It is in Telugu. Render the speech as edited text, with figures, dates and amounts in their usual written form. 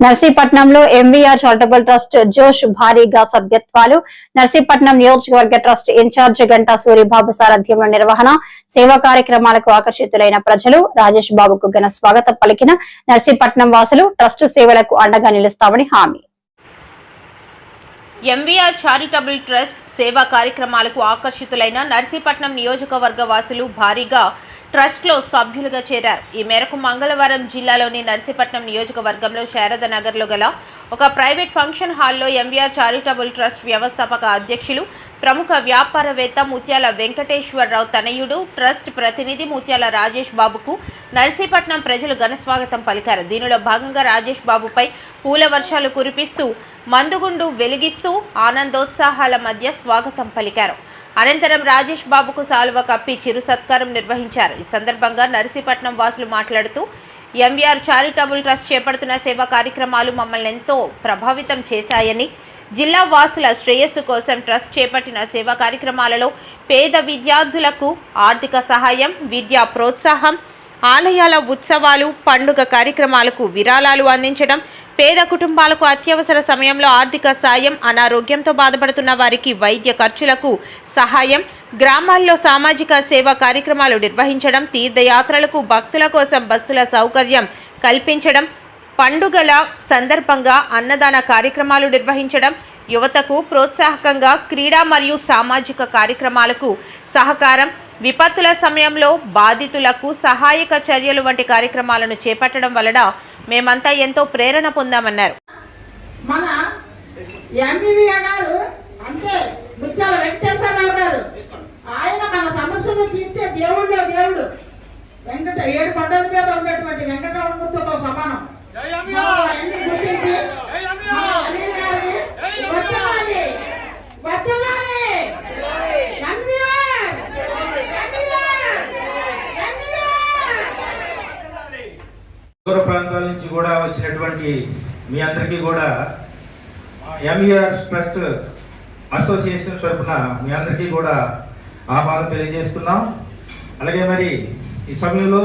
నర్సీపట్నంలో ఎంవీఆర్ చారిటబుల్ ట్రస్ట్ జోష్ భారీగా సభ్యత్వాలు. నర్సీపట్నం నియోజకవర్గ ట్రస్ట్ ఇన్ఛార్జ్ గంటా సూరిబాబు సారథ్యంలో నిర్వహణ. సేవా కార్యక్రమాలకు ఆకర్షితులైన ప్రజలు. రాజేష్ బాబుకు ఘన స్వాగతం పలికిన నర్సీపట్నం వాసులు. ట్రస్ట్ సేవలకు అండగా నిలుస్తామని హామీ. ఎంవీఆర్ చారిటబుల్ ట్రస్ట్ సేవా కార్యక్రమాలకు ఆకర్షితులైన నర్సీపట్నం నియోజకవర్గ వాసులు భారీగా ట్రస్ట్లో సభ్యులుగా చేరారు. ఈ మేరకు మంగళవారం జిల్లాలోని నర్సీపట్నం నియోజకవర్గంలో శారదానగర్లో గల ఒక ప్రైవేట్ ఫంక్షన్ హాల్లో ఎంవీఆర్ చారిటబుల్ ట్రస్ట్ వ్యవస్థాపక అధ్యక్షులు, ప్రముఖ వ్యాపారవేత్త ముత్యాల వెంకటేశ్వరరావు తనయుడు, ట్రస్ట్ ప్రతినిధి ముత్యాల రాజేష్ బాబుకు నర్సీపట్నం ప్రజలు ఘనస్వాగతం పలికారు. దీనిలో భాగంగా రాజేష్ బాబుపై పూల వర్షాలు కురిపిస్తూ, మందుగుండు వెలిగిస్తూ ఆనందోత్సాహాల మధ్య స్వాగతం పలికారు. అనంతరం రాజేష్ బాబుకు సాలువ కప్పి చిరు సత్కారం నిర్వహించారు. ఈ సందర్భంగా నర్సీపట్నం వాసులు మాట్లాడుతూ, ఎంవీఆర్ చారిటబుల్ ట్రస్ట్ చేపడుతున్న సేవా కార్యక్రమాలు మమ్మల్ని ఎంతో ప్రభావితం చేశాయని, జిల్లా వాసుల శ్రేయస్సు కోసం ట్రస్ట్ చేపట్టిన సేవా కార్యక్రమాలలో పేద విద్యార్థులకు ఆర్థిక సహాయం, విద్యా ప్రోత్సాహం, ఆలయాల ఉత్సవాలు, పండుగ కార్యక్రమాలకు విరాళాలు అందించడం, పేద కుటుంబాలకు అత్యవసర సమయంలో ఆర్థిక సాయం, అనారోగ్యంతో బాధపడుతున్న వారికి వైద్య ఖర్చులకు సహాయం, గ్రామాల్లో సామాజిక సేవా కార్యక్రమాలు నిర్వహించడం, తీర్థయాత్రలకు భక్తుల కోసం బస్సుల సౌకర్యం కల్పించడం, పండుగల సందర్భంగా అన్నదాన కార్యక్రమాలు నిర్వహించడం, యువతకు ప్రోత్సాహకంగా క్రీడా మరియు సామాజిక కార్యక్రమాలకు సహకారం, విపత్తుల సమయంలో బాధితులకు సహాయక చర్యలు వంటి కార్యక్రమాలను చేపట్టడం వలన మేమంతా ఎంతో ప్రేరణ పొందామన్నారు. మన ఎంవీఆర్ గారు అంటే ముత్యాల వెంకటేశ్వరరావు గారు, ఆయన మన సమస్యను తీర్చే దేవుడు. వెంకట 7 కొండల మీద ఉన్నటువంటి వెంకటరమణమూర్తితో సమానం. దూర ప్రాంతాల నుంచి కూడా వచ్చినటువంటి మీ అందరికీ కూడా ఎంవీఆర్ ట్రస్ట్ అసోసియేషన్ తరఫున మీ అందరికీ కూడా ఆహ్వానం తెలియజేస్తున్నాం. అలాగే మరి ఈ సమయంలో